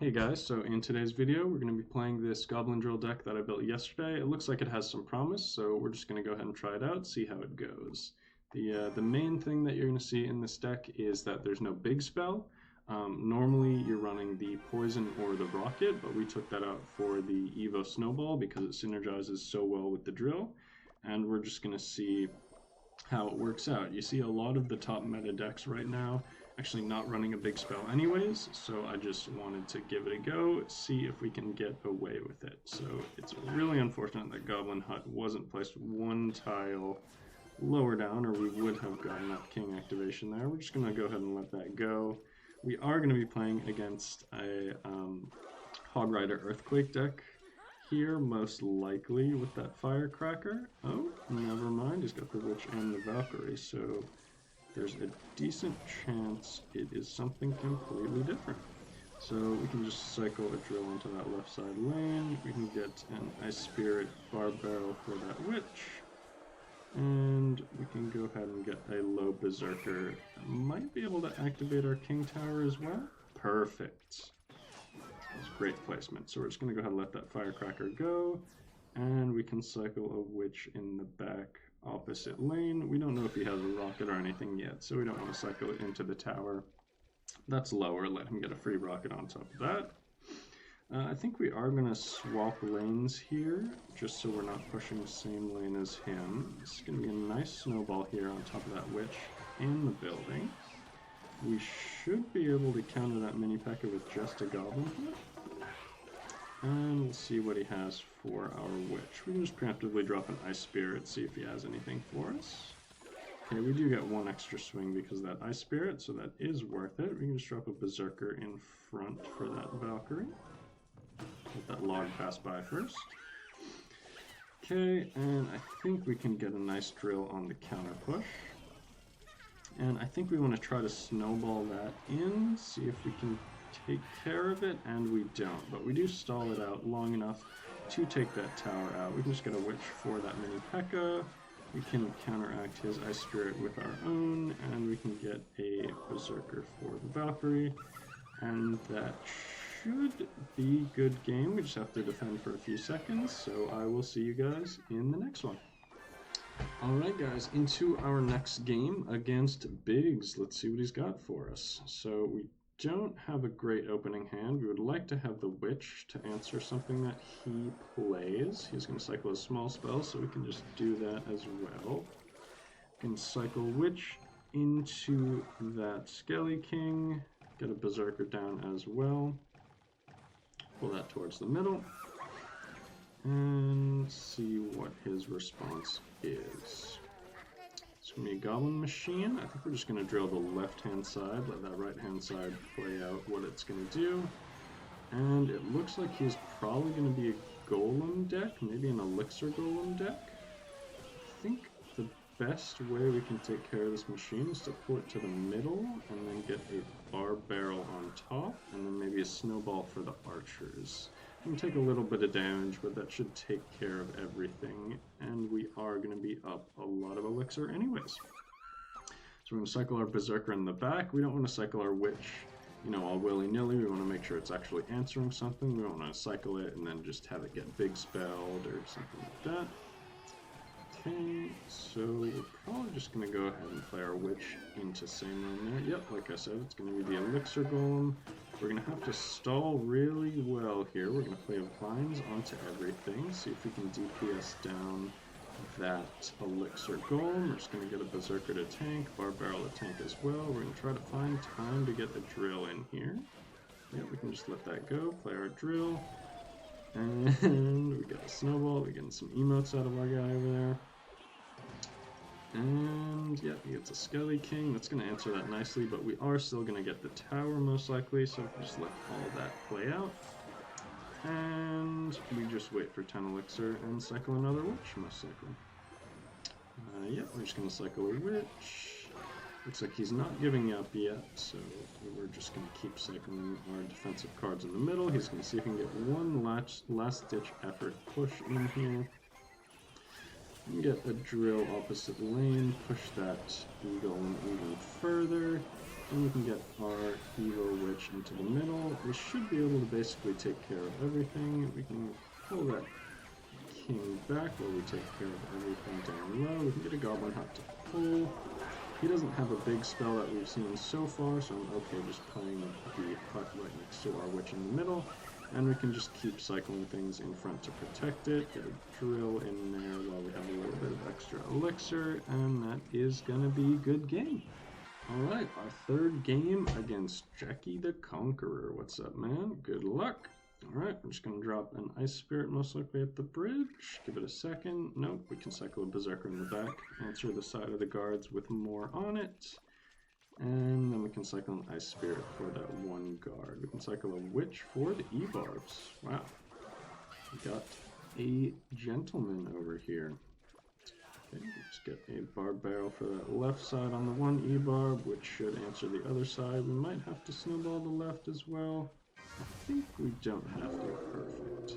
Hey guys, so in today's video we're going to be playing this Goblin Drill deck that I built yesterday. It looks like it has some promise, so we're just going to go ahead and try it out, see how it goes. The main thing that you're going to see in this deck is that there's no big spell. Normally you're running the Poison or the Rocket, but we took that out for the Evo Snowball because it synergizes so well with the Drill, and we're just going to see how it works out. You see a lot of the top meta decks right now actually not running a big spell anyways, so I just wanted to give it a go, see if we can get away with it. So it's really unfortunate that Goblin Hut wasn't placed one tile lower down, or we would have gotten that king activation there. We're just going to go ahead and let that go. We are going to be playing against a Hog Rider Earthquake deck here, most likely with that Firecracker. Oh, never mind, he's got the Witch and the Valkyrie, so there's a decent chance it is something completely different. So we can just cycle a drill into that left side lane. We can get an Ice Spirit Bar Barrel for that Witch. And we can go ahead and get a low Berserker that might be able to activate our King Tower as well. Perfect. That's great placement. So we're just going to go ahead and let that Firecracker go. And we can cycle a Witch in the back opposite lane. We don't know if he has a rocket or anything yet, so we don't want to cycle it into the tower. That's lower. Let him get a free rocket on top of that. I think we are going to swap lanes here, just so we're not pushing the same lane as him. It's going to be a nice snowball here on top of that Witch in the building. We should be able to counter that mini P.E.K.K.A with just a Goblin here. And we'll see what he has for our Witch. We can just preemptively drop an Ice Spirit, see if he has anything for us. Okay, we do get one extra swing because of that Ice Spirit, so that is worth it. We can just drop a Berserker in front for that Valkyrie. Let that log pass by first. Okay, and I think we can get a nice drill on the counter push. And I think we want to try to snowball that in, see if we can take care of it, and we don't, but we do stall it out long enough to take that tower out. We can just get a Witch for that mini P.E.K.K.A. We can counteract his Ice Spirit with our own, and we can get a Berserker for the Valkyrie, and that should be good game. We just have to defend for a few seconds, so I will see you guys in the next one. Alright guys, into our next game against Biggs. Let's see what he's got for us. So we don't have a great opening hand. We would like to have the Witch to answer something that he plays. He's going to cycle a small spell, so we can just do that as well. We can cycle Witch into that Skelly King, get a Berserker down as well. Pull that towards the middle, and see what his response is. It's going to be a Goblin Machine. I think we're just going to drill the left-hand side, let that right-hand side play out what it's going to do. And it looks like he's probably going to be a Golem deck, maybe an Elixir Golem deck. I think the best way we can take care of this machine is to pull it to the middle and then get a Bar Barrel on top, and then maybe a Snowball for the archers. We can take a little bit of damage, but that should take care of everything, and we are going to be up a lot of elixir anyways. So we're going to cycle our Berserker in the back. We don't want to cycle our Witch, you know, all willy-nilly. We want to make sure it's actually answering something. We don't want to cycle it and then just have it get big spelled or something like that. Okay, so we're probably just going to go ahead and play our Witch into same lane there. Yep, like I said, it's going to be the Elixir Golem. We're going to have to stall really well here. We're going to play Vines onto everything, see if we can DPS down that Elixir Golem. We're just going to get a Berserker to tank, Bar Barrel to tank as well. We're going to try to find time to get the drill in here. Yep, we can just let that go, play our drill. And we got a Snowball, we're getting some emotes out of our guy over there. And yeah, he gets a Skelly King. That's going to answer that nicely, but we are still going to get the tower most likely, so we'll just let all that play out. And we just wait for 10 elixir and cycle another Witch, most likely. Yeah, we're just going to cycle a Witch. Looks like he's not giving up yet, so we're just going to keep cycling our defensive cards in the middle. He's going to see if he can get one last-ditch effort push in here. And get a drill opposite lane, push that Golem even further. And we can get our Evo Witch into the middle. We should be able to basically take care of everything. We can pull that king back while we take care of everything down low. We can get a Goblin Hut to pull. He doesn't have a big spell that we've seen so far, so I'm okay just playing the hut right next to our witch in the middle. And we can just keep cycling things in front to protect it. Get a drill in there while we have a little bit of extra elixir, and that is going to be a good game. Alright, our third game against Jackie the Conqueror. What's up, man? Good luck. Alright, we're just going to drop an Ice Spirit most likely at the bridge. Give it a second. Nope, we can cycle a Berserker in the back. Answer the side of the guards with more on it. And then we can cycle an Ice Spirit for that one guard. We can cycle a Witch for the E-Barbs. Wow. We got a Gentleman over here. Okay, let's get a Barb Barrel for that left side on the one E-Barb, which should answer the other side. We might have to snowball the left as well. I think we don't have to. Perfect.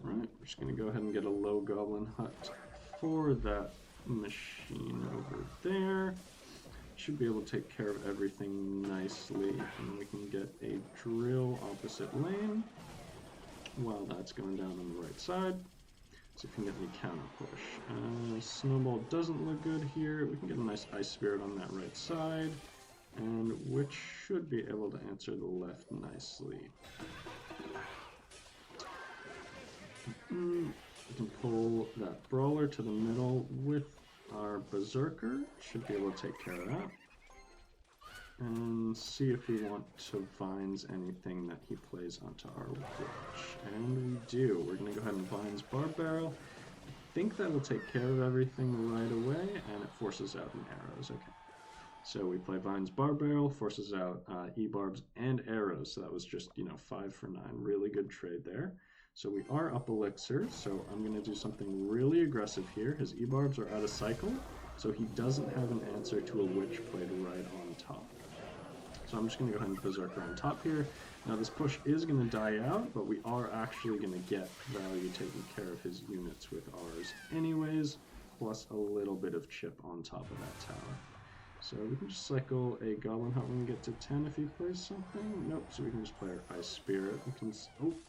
Alright, we're just going to go ahead and get a low Goblin Hut for that machine over there. Should be able to take care of everything nicely, and we can get a drill opposite lane while that's going down on the right side. So if we can get any counter push. Snowball doesn't look good here. We can get a nice Ice Spirit on that right side, and which should be able to answer the left nicely. We can pull that Brawler to the middle with our Berserker. Should be able to take care of that. And see if we want to Vines anything that he plays onto our Witch. And we do. We're going to go ahead and Vines Barb Barrel. I think that will take care of everything right away, and it forces out an arrows. Okay. So we play Vines Barb Barrel, forces out E-Barbs and arrows. So that was just, 5 for 9. Really good trade there. So we are up elixir, so I'm going to do something really aggressive here. His E-Barbs are out of cycle, so he doesn't have an answer to a Witch played right on top. So I'm just going to go ahead and Berserker on top here. Now this push is going to die out, but we are actually going to get value taking care of his units with ours anyways, plus a little bit of chip on top of that tower. So we can just cycle a Goblin Hut when we get to 10 if he plays something. Nope, so we can just play our Ice Spirit. We can,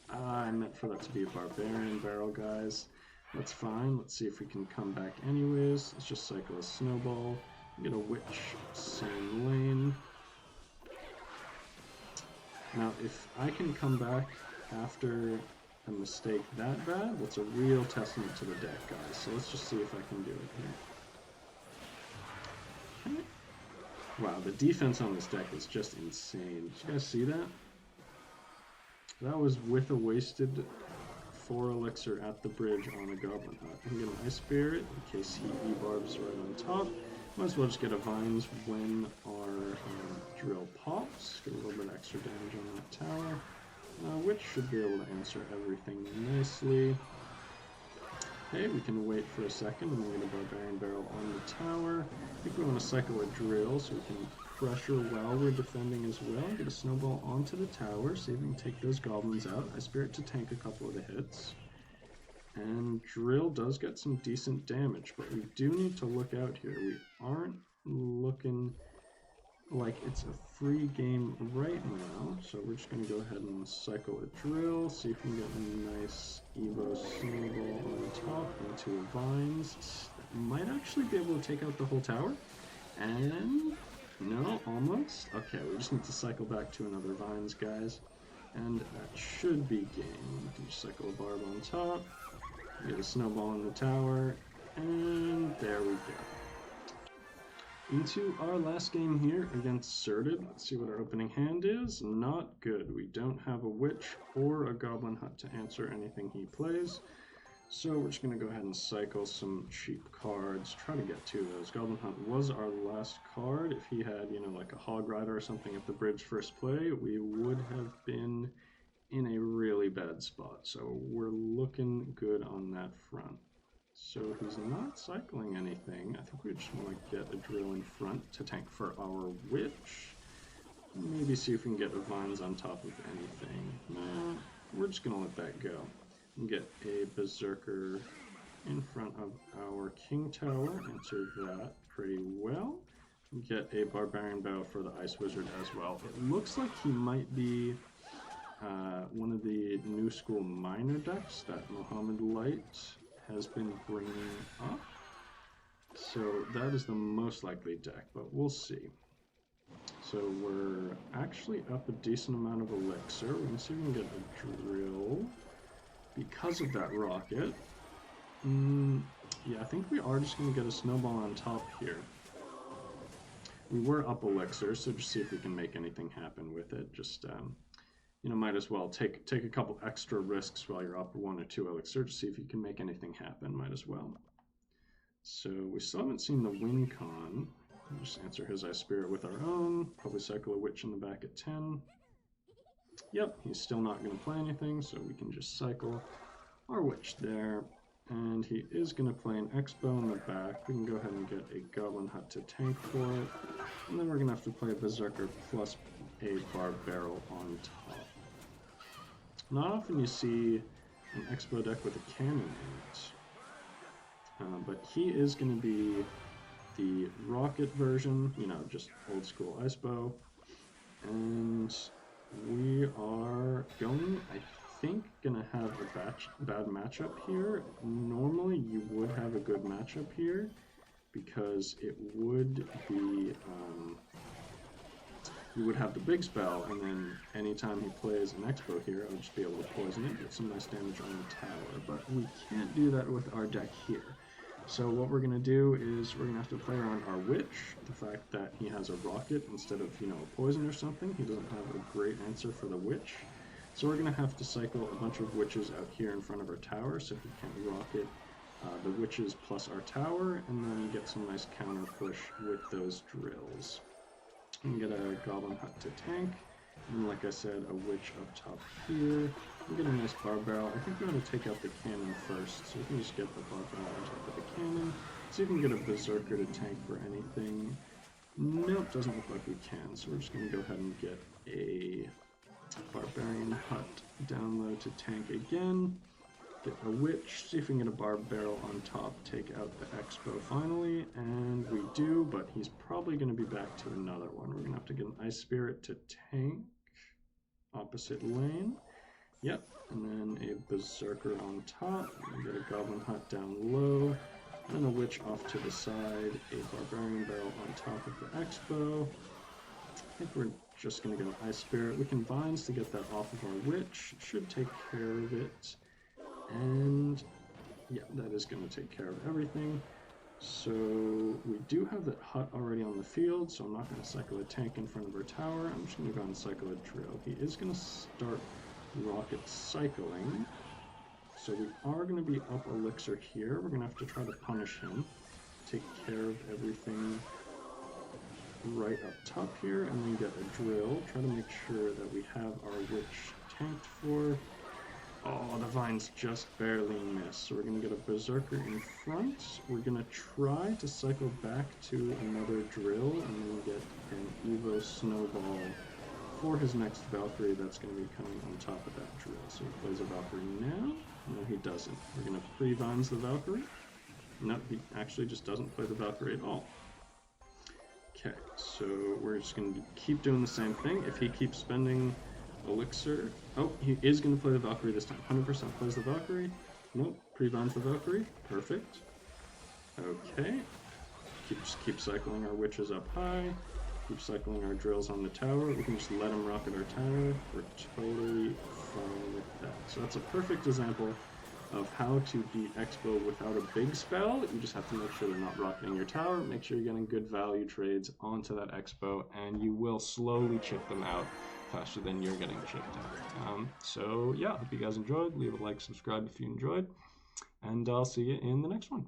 I meant for that to be a Barbarian Barrel, guys. That's fine. Let's see if we can come back anyways. Let's just cycle a Snowball. Get a Witch, same lane. Now, if I can come back after a mistake that bad, that's a real testament to the deck, guys. So let's just see if I can do it here. Okay. Wow, the defense on this deck is just insane. Did you guys see that? That was with a wasted 4 elixir at the bridge on a Goblin Hut. I can get an Ice Spirit in case he E-Barbs right on top. Might as well just get a Vines when our drill pops. Get a little bit extra damage on that tower, which should be able to answer everything nicely. Okay, we can wait for a second and then get a Barbarian Barrel on the tower. I think we want to cycle a drill so we can pressure while we're defending as well. Get a Snowball onto the tower, see if we can take those goblins out. Ice Spirit to tank a couple of the hits. And drill does get some decent damage, but we do need to look out here. We aren't looking like it's a free game right now, so we're just going to go ahead and cycle a drill, see if we can get a nice Evo Snowball on top into a Vines. Might actually be able to take out the whole tower, and no, almost. Okay, we just need to cycle back to another Vines, guys, and that should be game. We can just cycle a Barb on top. Get a Snowball in the tower, and there we go. Into our last game here against Surted. Let's see what our opening hand is. Not good. We don't have a Witch or a Goblin Hut to answer anything he plays. So we're just going to go ahead and cycle some cheap cards, try to get 2 of those. Goblin Hut was our last card. If he had, like a Hog Rider or something at the bridge first play, we would have been in a really bad spot, so we're looking good on that front. So he's not cycling anything. I think we just want to get a drill in front to tank for our Witch. Maybe see if we can get a Vines on top of anything. Nah, we're just going to let that go. And get a Berserker in front of our King Tower. Answer that pretty well. get a Barbarian Bow for the Ice Wizard as well. It looks like he might be one of the new school minor decks that Mohammed Light has been bringing up. So that is the most likely deck, but we'll see. So we're actually up a decent amount of elixir. We're going to see if we can get a drill because of that rocket. Yeah, I think we are just going to get a snowball on top here. We were up elixir, so just see if we can make anything happen with it. Just, you know, might as well take a couple extra risks while you're up 1 or 2 elixir to see if you can make anything happen. Might as well. So we still haven't seen the win con. We'll just answer his Ice Spirit with our own. Probably cycle a Witch in the back at 10. Yep, he's still not going to play anything, so we can just cycle our Witch there. And he is going to play an Expo in the back. We can go ahead and get a Goblin Hut to tank for it. And then we're going to have to play a Berserker plus a Bar Barrel on top. Not often you see an Expo deck with a cannon in it. But he is going to be the rocket version, you know, just old school Ice Bow. And we are going, I think, going to have a bad matchup here. Normally you would have a good matchup here because it would be, you would have the big spell, and then anytime he plays an Expo here, I'll just be able to poison it, get some nice damage on the tower. But we can't do that with our deck here. So what we're going to do is we're going to have to play around our Witch. The fact that he has a rocket instead of, you know, a poison or something. He doesn't have a great answer for the Witch. So we're going to have to cycle a bunch of Witches out here in front of our tower, so he can't rocket the Witches plus our tower, and then get some nice counter push with those drills. And get a Goblin Hut to tank, and like I said, a Witch up top here. We'll get a nice Bar Barrel. I think we're going to take out the cannon first, so we can just get the Bar Barrel on top of the cannon. See if we can get a Berserker to tank for anything. Nope, doesn't look like we can, so we're just going to go ahead and get a Barbarian Hut down low to tank again. Get a Witch, see if we can get a Bar Barrel on top, take out the Expo finally, and we do, but he's probably going to be back to another one. We're going to have to get an Ice Spirit to tank opposite lane. Yep, and then a Berserker on top, and get a Goblin Hut down low, and a Witch off to the side, a Barbarian Barrel on top of the Expo. I think we're just going to get an Ice Spirit. We can Vines to get that off of our Witch, should take care of it. And yeah, that is going to take care of everything. So we do have that Hut already on the field, so I'm not going to cycle a tank in front of our tower. I'm just going to go and cycle a drill. He is going to start rocket cycling. So we are going to be up elixir here. We're going to have to try to punish him. Take care of everything right up top here, and then get a drill. Try to make sure that we have our Witch tanked for. Oh, the Vines just barely miss. So we're going to get a Berserker in front. We're going to try to cycle back to another drill and then get an Evo Snowball for his next Valkyrie that's going to be coming on top of that drill. So he plays a Valkyrie now. No, he doesn't. We're going to pre-Vines the Valkyrie. No, he actually just doesn't play the Valkyrie at all. Okay, so we're just going to keep doing the same thing. If he keeps spending elixir. Oh, he is going to play the Valkyrie this time. 100% plays the Valkyrie. Nope, pre-Vines the Valkyrie. Perfect. Okay. Just keep cycling our Witches up high. Keep cycling our drills on the tower. We can just let him rocket our tower. We're totally fine with that. So that's a perfect example of how to beat Expo without a big spell. You just have to make sure they're not rocketing your tower. Make sure you're getting good value trades onto that Expo, and you will slowly chip them out faster than you're getting chipped out. So yeah, hope you guys enjoyed. Leave a like, subscribe if you enjoyed, and I'll see you in the next one.